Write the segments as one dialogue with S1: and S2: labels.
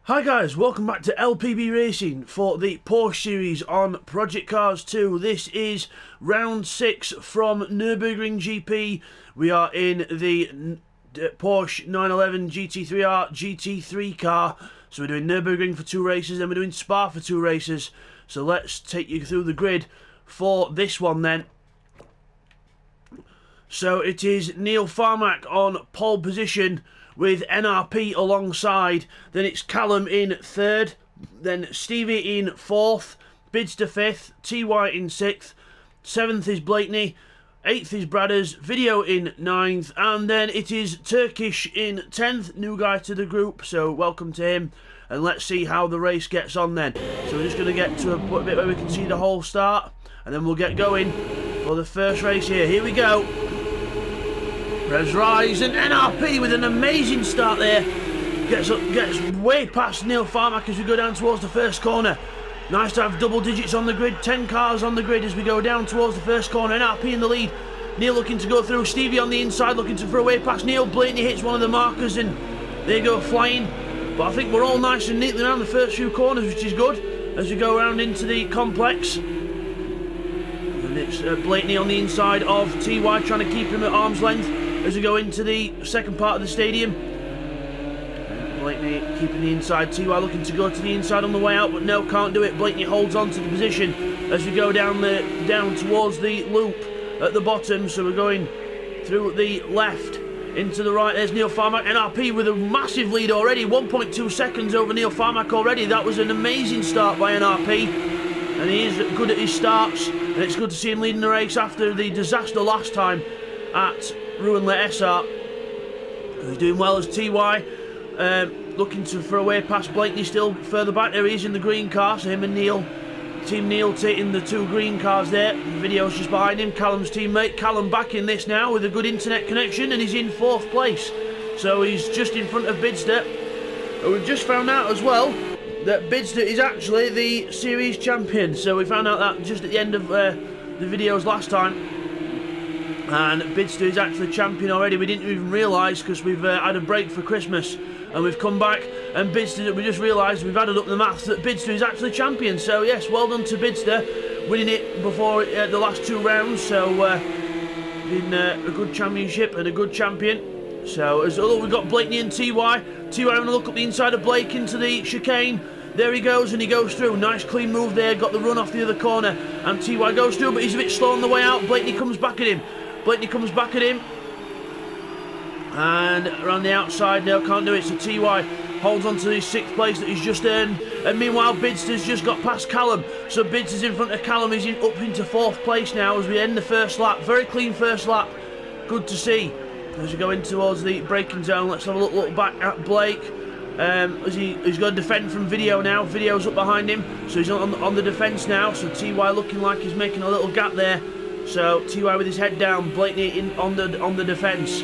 S1: Hi guys, welcome back to LPB Racing for the Porsche series on Project Cars 2. This is round 6 from Nurburgring GP. We are in the Porsche 911 GT3R GT3 car. So we're doing Nurburgring for 2 races, then we're doing Spa for 2 races. So let's take you through the grid for this one then. So it is Neil Farmack on pole position with NRP alongside. Then it's Callum in 3rd, then Stevie in 4th, Bidster 5th, TY in 6th, 7th is Blakeney, 8th is Bradders, Video in 9th, and then it is Turkish in 10th, new guy to the group, so welcome to him, and let's see how the race gets on then. So we're just going to get to a bit where we can see the whole start, and then we'll get going for the first race here. Here we go. Revs rise, and NRP with an amazing start there. Gets way past Neil Farmack as we go down towards the first corner. Nice to have double digits on the grid, 10 cars on the grid as we go down towards the first corner. NRP in the lead. Neil looking to go through. Stevie on the inside looking to throw away past Neil. Blakeney hits one of the markers and they go flying. But I think we're all nice and neatly around the first few corners, which is good as we go around into the complex. And it's Blakeney on the inside of TY trying to keep him at arm's length as we go into the second part of the stadium. Blakeney keeping the inside, TY looking to go to the inside on the way out, but no, can't do it. Blakeney holds on to the position as we go down towards the loop at the bottom. So we're going through the left into the right. There's Neil Farmack. NRP with a massive lead already, 1.2 seconds over Neil Farmack already. That was an amazing start by NRP, and he is good at his starts, and it's good to see him leading the race after the disaster last time at Ruinlet SR. He's doing well as TY, looking to throw away past Blakeney still further back. There he is in the green car, so him and Neil, Team Neil taking the 2 green cars there. The video's just behind him, Callum's teammate. Callum back in this now with a good internet connection, and he's in 4th place. So he's just in front of Bidster. And we've just found out as well that Bidster is actually the series champion. So we found out that just at the end of the videos last time. And Bidster is actually champion already. We didn't even realise because we've had a break for Christmas and we've come back, and Bidster, we just realised, we've added up the maths, that Bidster is actually champion. So yes, well done to Bidster, winning it before the last 2 rounds. So been a good championship and a good champion. So we've got Blakeney and TY having a look up the inside of Blake into the chicane. There he goes, and he goes through. Nice clean move there, got the run off the other corner, and TY goes through, but he's a bit slow on the way out. Blakeney comes back at him. And around the outside now, can't do it, so TY holds on to his 6th place that he's just earned, and meanwhile Bidster's just got past Callum, so Bidster's in front of Callum. He's up into 4th place now as we end the first lap. Very clean first lap, good to see. As we go in towards the braking zone, let's have a look back at Blake. As he's got to defend from Video now. Video's up behind him, so he's on the defence now, so TY looking like he's making a little gap there. So TY with his head down, Blakeney on the defence.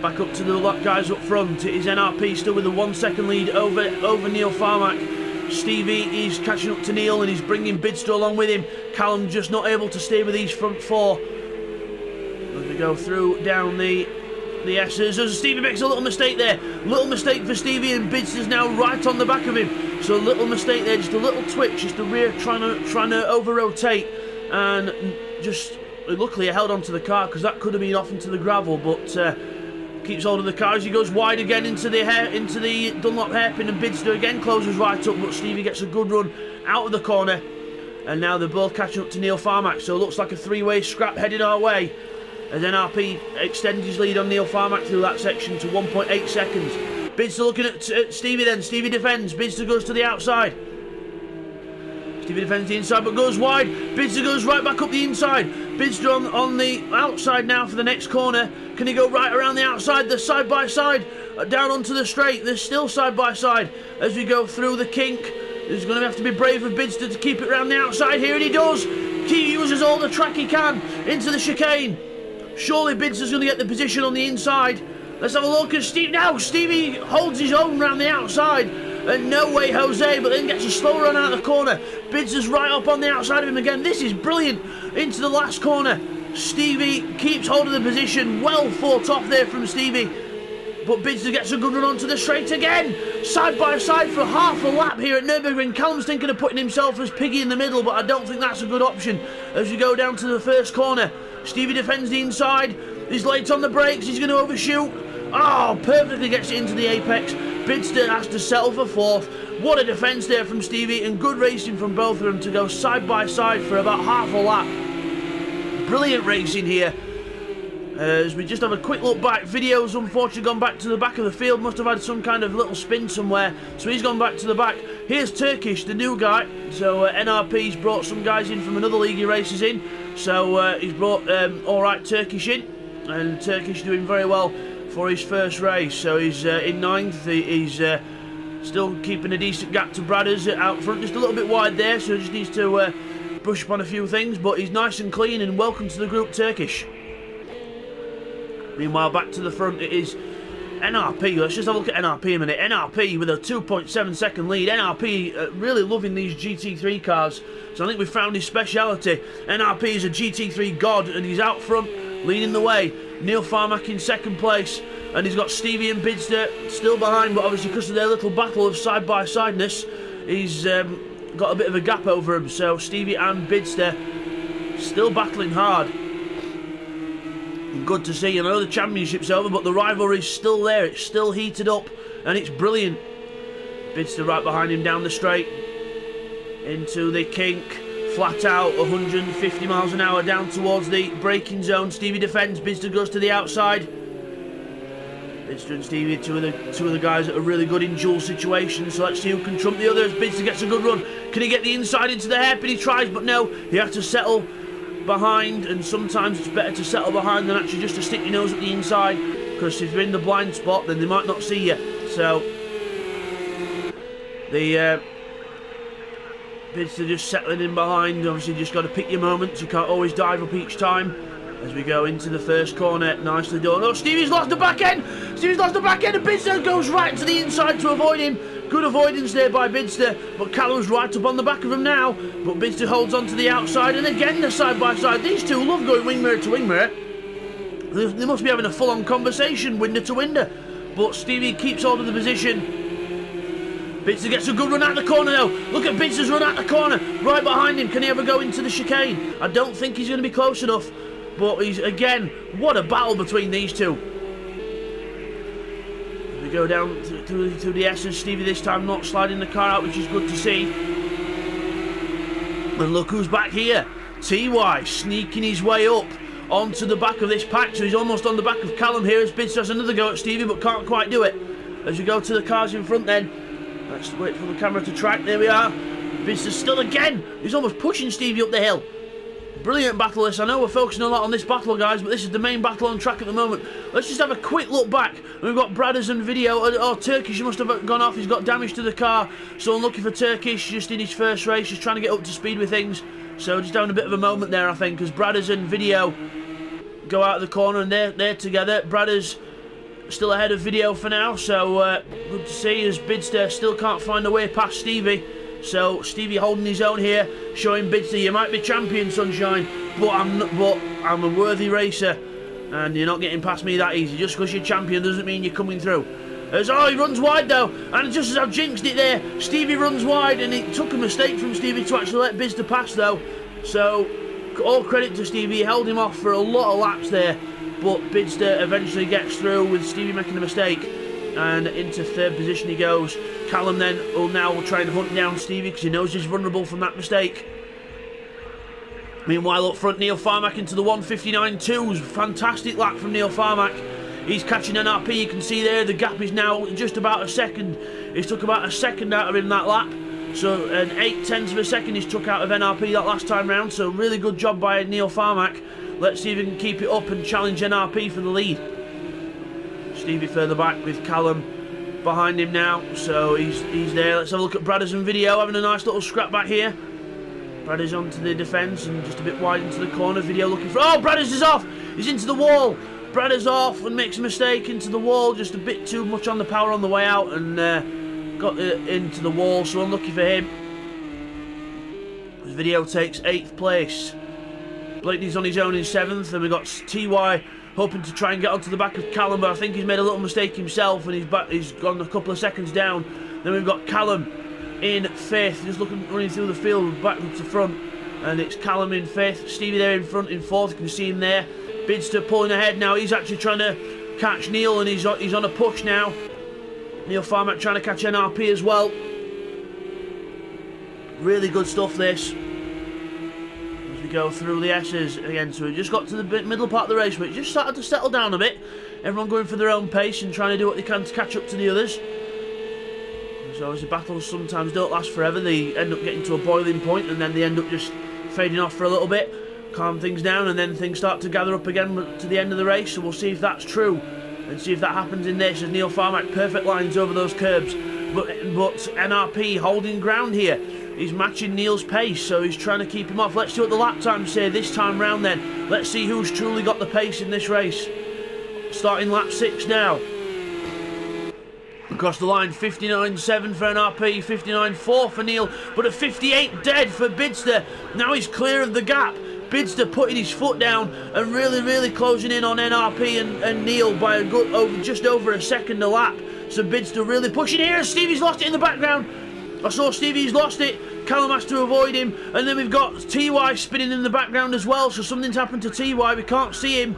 S1: Back up to the guys up front. It is NRP still with a 1 second lead over Neil Farmack. Stevie is catching up to Neil and he's bringing Bidster along with him. Callum just not able to stay with these front 4. As we go through down the S's. As Stevie makes a little mistake there. Little mistake for Stevie, and Bidster's now right on the back of him. So a little mistake there, just a little twitch, just the rear trying to over-rotate, and just luckily he held onto the car because that could have been off into the gravel, but keeps hold of the car as he goes wide again into the Dunlop hairpin, and Bidster again closes right up, but Stevie gets a good run out of the corner, and now they're both catching up to Neil Farmack. So it looks like a 3-way scrap headed our way as NRP extends his lead on Neil Farmack through that section to 1.8 seconds. Bidster looking at Stevie then. Stevie defends. Bidster goes to the outside. Stevie defends the inside but goes wide. Bidster goes right back up the inside. Bidster on the outside now for the next corner. Can he go right around the outside? They're side by side. Down onto the straight. They're still side by side as we go through the kink. There's going to have to be brave with Bidster to keep it around the outside here, and he does. He uses all the track he can into the chicane. Surely Bidster's going to get the position on the inside. Let's have a look at Steve. Now Stevie holds his own round the outside. And no way Jose, but then gets a slow run out of the corner. Bidster's right up on the outside of him again. This is brilliant. Into the last corner. Stevie keeps hold of the position. Well fought off there from Stevie. but Bidster gets a good run onto the straight again. Side by side for half a lap here at Nurburgring. Callum's thinking of putting himself as Piggy in the middle, but I don't think that's a good option. As we go down to the first corner, Stevie defends the inside. He's late on the brakes, he's going to overshoot. Oh, perfectly gets it into the apex. Bidster has to settle for fourth. What a defence there from Stevie, and good racing from both of them to go side by side for about half a lap. Brilliant racing here. As we just have a quick look back, Video's unfortunately gone back to the back of the field, must have had some kind of little spin somewhere, so he's gone back to the back. Here's Turkish, the new guy, so NRP's brought some guys in from another league he races in, so he's brought alright Turkish in, and Turkish doing very well for his first race, so he's in 9th, he's still keeping a decent gap to Bradders out front, just a little bit wide there, so just needs to brush up on a few things, but he's nice and clean, and welcome to the group, Turkish. Meanwhile, back to the front, it is NRP. Let's just have a look at NRP a minute. NRP with a 2.7 second lead. NRP really loving these GT3 cars, so I think we've found his speciality. NRP is a GT3 god, and he's out front, leading the way. Neil Farmack in second place, and he's got Stevie and Bidster still behind, but obviously because of their little battle of side-by-sideness, he's got a bit of a gap over him, so Stevie and Bidster still battling hard. Good to see. I know the championship's over, but the rivalry's still there. It's still heated up, and it's brilliant. Bidster right behind him down the straight into the kink, flat out 150 miles an hour down towards the braking zone. Stevie defends. Bidster goes to the outside. Bidster and Stevie, two of the guys that are really good in dual situations. So let's see who can trump the others. Bidster gets a good run. Can he get the inside into the hairpin? He tries, but no. He has to settle behind, and sometimes it's better to settle behind than actually just to stick your nose at the inside, because if you're in the blind spot then they might not see you. So the Bidster just settling in behind. Obviously just got to pick your moments, you can't always dive up each time. As we go into the first corner, nicely done. Oh, Stevie's lost the back end! Stevie's lost the back end, and Bidster goes right to the inside to avoid him. Good avoidance there by Bidster, but Callum's right up on the back of him now. But Bidster holds on to the outside, and again they're side by side. These two love going wing mirror to wing mirror. They must be having a full-on conversation, window to window. But Stevie keeps hold of the position. Bidster gets a good run out the corner though. Look at Bidster's run out the corner, right behind him. Can he ever go into the chicane? I don't think he's going to be close enough. But he's, again, what a battle between these two. We go down to the S, and Stevie this time not sliding the car out, which is good to see. And look who's back here. TY sneaking his way up onto the back of this pack, so he's almost on the back of Callum here as Bidster has another go at Stevie, but can't quite do it. As we go to the cars in front then, let's wait for the camera to track. There we are. Bidster still again. He's almost pushing Stevie up the hill. Brilliant battle this. I know we're focusing a lot on this battle, guys, but this is the main battle on track at the moment. Let's just have a quick look back. We've got Bradders and Video. Oh, Turkish must have gone off. He's got damage to the car. So unlucky for Turkish, just in his first race, just trying to get up to speed with things. So just having a bit of a moment there, I think, because Bradders and Video go out of the corner, and they're together. Bradders still ahead of Video for now, so good to see as Bidster still can't find a way past Stevie. So Stevie holding his own here, showing Bidster, you might be champion, sunshine, but I'm a worthy racer, and you're not getting past me that easy. Just because you're champion doesn't mean you're coming through. Oh, he runs wide though, and just as I've jinxed it there, Stevie runs wide, and it took a mistake from Stevie to actually let Bidster pass though. So all credit to Stevie, he held him off for a lot of laps there, but Bidster eventually gets through with Stevie making a mistake, and into third position he goes. Callum then will try and hunt down Stevie because he knows he's vulnerable from that mistake. Meanwhile up front, Neil Farmack into the 1:59.2s. Fantastic lap from Neil Farmack. He's catching NRP, you can see there, the gap is now just about a second. It took about a second out of him that lap. So an 0.8 of a second he's took out of NRP that last time round. So really good job by Neil Farmack. Let's see if he can keep it up and challenge NRP for the lead. Stevie further back with Callum behind him now, so he's there. Let's have a look at Bradders and Video having a nice little scrap back here. Bradders onto the defence and just a bit wide into the corner. Video looking for... Oh, Bradders is off! He's into the wall. Bradders off and makes a mistake into the wall. Just a bit too much on the power on the way out, and got into the wall, so unlucky for him. Video takes 8th place. Blakeney's on his own in 7th, and we've got TY hoping to try and get onto the back of Callum, but I think he's made a little mistake himself, and he's gone a couple of seconds down. Then we've got Callum in 5th, just running through the field back to front, and it's Callum in 5th, Stevie there in front in 4th, you can see him there. Bidster pulling ahead now, he's actually trying to catch Neil, and he's on a push now. Neil Farmack trying to catch NRP as well. Really good stuff this. As we go through the S's again, so we just got to the middle part of the race, but it just started to settle down a bit. Everyone going for their own pace and trying to do what they can to catch up to the others. So as the battles sometimes don't last forever, they end up getting to a boiling point, and then they end up just fading off for a little bit, calm things down, and then things start to gather up again to the end of the race. So we'll see if that's true, and see if that happens in this, as Neil Farmack perfect lines over those curbs, but NRP holding ground here. He's matching Neil's pace, so he's trying to keep him off. Let's see what the lap times say this time round then. Let's see who's truly got the pace in this race. Starting lap 6 now. Across the line, 59.7 for NRP, 59.4 for Neil, but a 58 dead for Bidster. Now he's clear of the gap. Bidster putting his foot down and really closing in on NRP and Neil by just over a second a lap. So Bidster really pushing here. Stevie's lost it in the background. I saw Stevie's lost it. Callum has to avoid him, and then we've got TY spinning in the background as well. So something's happened to TY. We can't see him.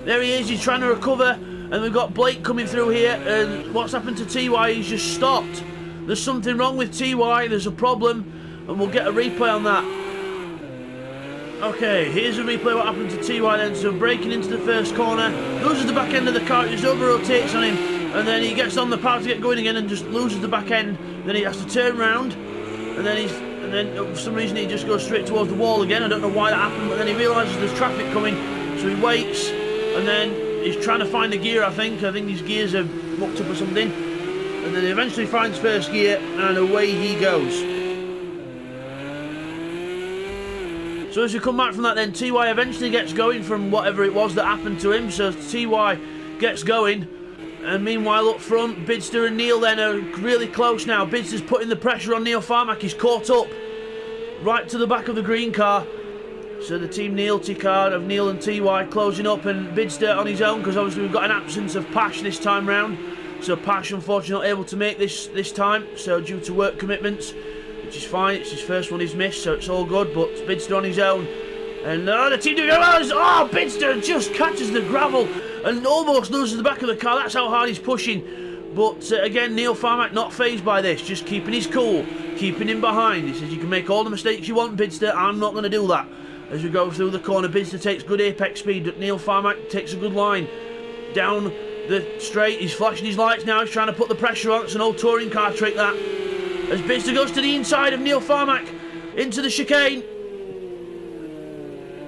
S1: There he is. He's trying to recover. And we've got Blake coming through here, and what's happened to TY? He's just stopped. There's something wrong with TY, there's a problem, and we'll get a replay on that. Okay, here's a replay of what happened to TY then. So breaking into the first corner, loses the back end of the car, it just over-rotates on him, and then he gets on the power to get going again and just loses the back end. Then he has to turn round, and then for some reason he just goes straight towards the wall again. I don't know why that happened, but then he realises there's traffic coming, so he waits, and then he's trying to find a gear, I think his gears are mucked up or something. And then he eventually finds first gear, and away he goes. So as we come back from that then, TY eventually gets going from whatever it was that happened to him. So TY gets going. And meanwhile up front, Bidster and Neil then are really close now. Bidster's putting the pressure on Neil Farmack. He's caught up right to the back of the green car. So the Team Neilty car of Neil and TY closing up, and Bidster on his own, because obviously we've got an absence of Pash this time round. So Pash unfortunately not able to make this time, so due to work commitments, which is fine. It's his first one he's missed, so it's all good. But Bidster on his own, and the Team Neilty, Bidster just catches the gravel and almost loses the back of the car. That's how hard he's pushing. But again, Neil Farmack not fazed by this, just keeping his cool, keeping him behind. He says, you can make all the mistakes you want, Bidster, I'm not going to do that. As we go through the corner, Bidster takes good apex speed, but Neil Farmack takes a good line down the straight. He's flashing his lights now, he's trying to put the pressure on. It's an old touring car trick, that. As Bidster goes to the inside of Neil Farmack, into the chicane.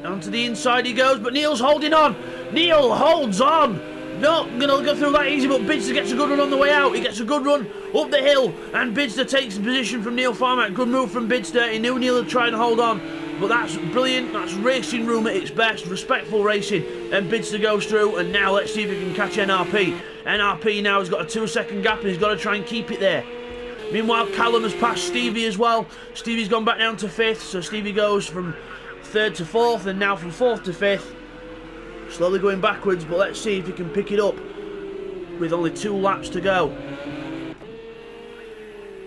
S1: Onto the inside he goes, but Neil's holding on. Neil holds on. Not going to go through that easy, but Bidster gets a good run on the way out. He gets a good run up the hill, and Bidster takes the position from Neil Farmack. Good move from Bidster. He knew Neil would try and hold on, but that's brilliant. That's racing room at its best. Respectful racing. And Bidster goes through, and now let's see if he can catch NRP. NRP now has got a 2-second gap, and he's got to try and keep it there. Meanwhile, Callum has passed Stevie as well. Stevie's gone back down to 5th, so Stevie goes from 3rd to 4th, and now from 4th to 5th. Slowly going backwards, but let's see if he can pick it up with only 2 laps to go.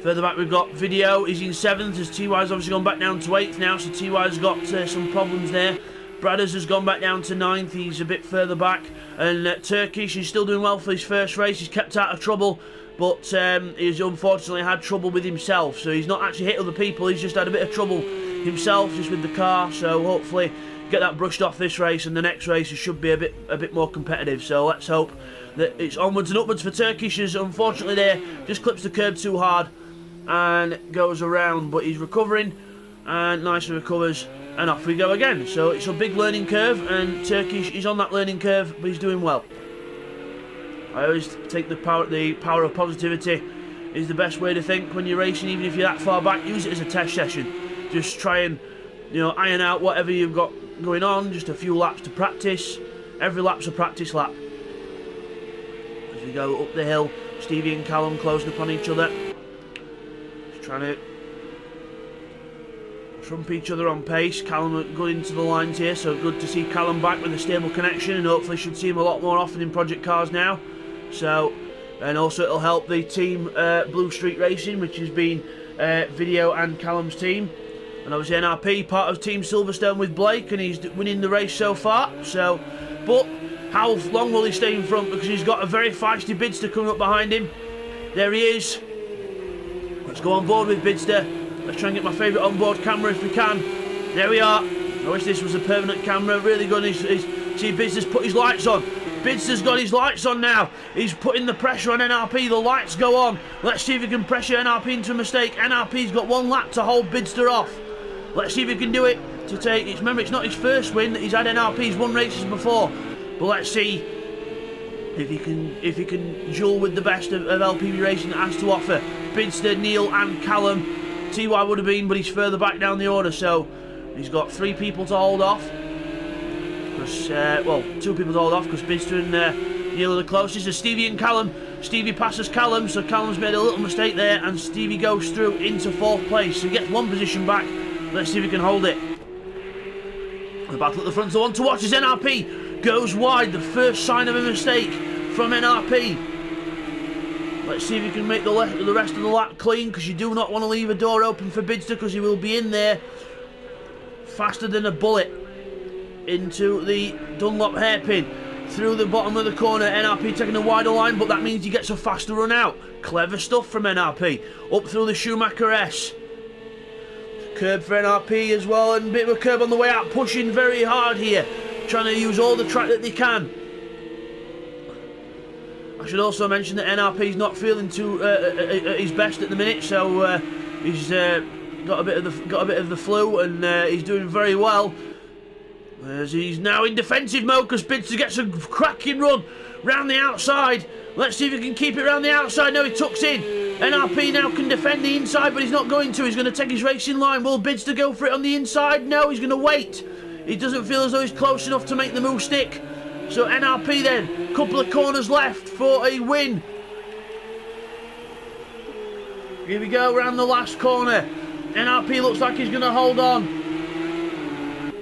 S1: Further back we've got Video, he's in 7th, as TY's obviously gone back down to 8th now, so TY's got some problems there. Bradders has gone back down to 9th, he's a bit further back. And Turkish is still doing well for his first race, he's kept out of trouble, but he's unfortunately had trouble with himself. So he's not actually hit other people, he's just had a bit of trouble himself just with the car, so hopefully get that brushed off this race, and the next race should be a bit more competitive. So let's hope that it's onwards and upwards for Turkish, as unfortunately there just clips the curb too hard and goes around, but he's recovering and nicely recovers, and off we go again. So it's a big learning curve, and Turkish is on that learning curve, but he's doing well. I always take the power of positivity is the best way to think when you're racing. Even if you're that far back, use it as a test session. Just try and iron out whatever you've got going on. Just a few laps to practice. Every lap's a practice lap. As we go up the hill, Stevie and Callum closing up on each other. Just trying to trump each other on pace. Callum good into the lines here, so good to see Callum back with a stable connection, and hopefully should see him a lot more often in Project Cars now. So, and also it'll help the team Blue Street Racing, which has been Video and Callum's team. And obviously NRP, part of Team Silverstone with Blake, and he's winning the race so far. So, but how long will he stay in front? Because he's got a very feisty Bidster coming up behind him. There he is. Let's go on board with Bidster. Let's try and get my favourite onboard camera if we can. There we are. I wish this was a permanent camera. Really good. See, Bidster's put his lights on. Bidster's got his lights on now. He's putting the pressure on NRP. The lights go on. Let's see if he can pressure NRP into a mistake. NRP's got one lap to hold Bidster off. Let's see if he can do it to take it. Remember, it's not his first win. He's had NRP's won races before. But let's see if he can duel with the best of LPB Racing has to offer. Bidster, Neil and Callum. TY would have been, but he's further back down the order, so he's got 3 people to hold off. Because, well, 2 people to hold off, because Bidster and Neil are the closest. There's Stevie and Callum. Stevie passes Callum, so Callum's made a little mistake there, and Stevie goes through into 4th place. So he gets 1 position back. Let's see if he can hold it. The battle at the front, the one to watch is NRP. Goes wide, the first sign of a mistake from NRP. Let's see if he can make the rest of the lap clean, because you do not want to leave a door open for Bidster, because he will be in there faster than a bullet into the Dunlop hairpin. Through the bottom of the corner, NRP taking a wider line, but that means he gets a faster run out. Clever stuff from NRP. Up through the Schumacher S. Curb for NRP as well, and a bit of a curb on the way out, pushing very hard here, trying to use all the track that they can. I should also mention that NRP's not feeling too at his best at the minute, so he's got a bit of the flu, and he's doing very well. As he's now in defensive mode, because Bidster gets a cracking run round the outside. Let's see if he can keep it round the outside. No, he tucks in. NRP now can defend the inside, but he's not going to. He's going to take his racing line. Will Bidster go for it on the inside? No, he's going to wait. He doesn't feel as though he's close enough to make the move stick. So NRP then, couple of corners left for a win. Here we go, around the last corner. NRP looks like he's going to hold on.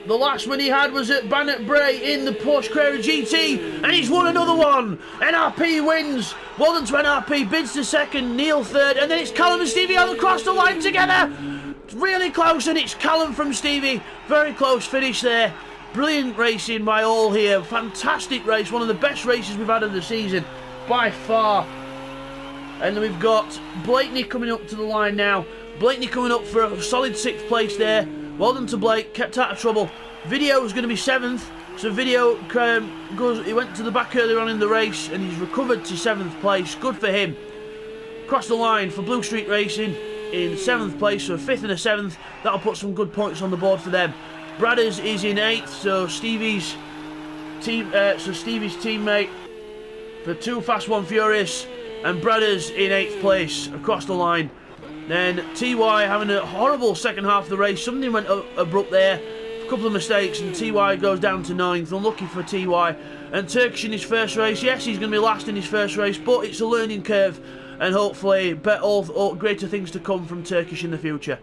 S1: The last win he had was at Bannock Bray in the Porsche Carrera GT, and he's won another one. NRP wins. Well done to NRP. Bidster second, Neil third, and then it's Callum and Stevie all across the line together. It's really close, and it's Callum from Stevie. Very close finish there. Brilliant racing by all here. Fantastic race. One of the best races we've had of the season by far. And then we've got Blakeney coming up to the line now. Blakeney coming up for a solid 6th place there. Well done to Blake, kept out of trouble. Video was going to be 7th, so Video he went to the back earlier on in the race, and he's recovered to 7th place. Good for him. Across the line for Blue Street Racing in 7th place, so a 5th and a 7th. That'll put some good points on the board for them. Bradders is in 8th, so Stevie's teammate for 2 Fast 1 Furious, and Bradders in 8th place across the line. Then TY having a horrible second half of the race. Something went abrupt there. A couple of mistakes, and TY goes down to 9th. Unlucky for TY. And Turkish in his first race. Yes, he's going to be last in his first race, but it's a learning curve. And hopefully, all greater things to come from Turkish in the future.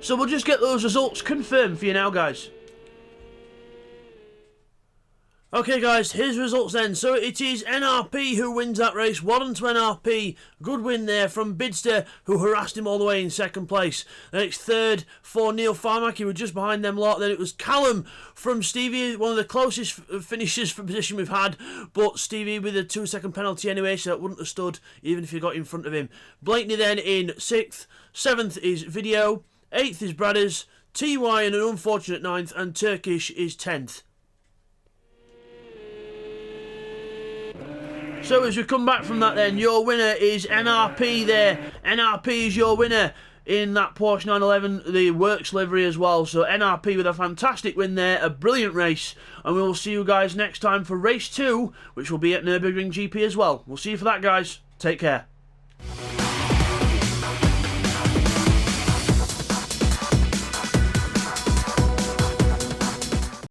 S1: So we'll just get those results confirmed for you now, guys. Okay guys, here's results then. So it is NRP who wins that race. Well done to NRP. Good win there from Bidster, who harassed him all the way in 2nd place. Then it's 3rd for Neil Farmack, who were just behind them lot. Then it was Callum from Stevie, one of the closest finishes for position we've had. But Stevie with a 2-second penalty anyway, so it wouldn't have stood even if you got in front of him. Blakeney then in 6th. 7th is Video. 8th is Bradders. TY in an unfortunate 9th. And Turkish is 10th. So as we come back from that then, your winner is NRP there. NRP is your winner in that Porsche 911, the Works livery as well. So NRP with a fantastic win there, a brilliant race. And we will see you guys next time for race 2, which will be at Nurburgring GP as well. We'll see you for that, guys. Take care.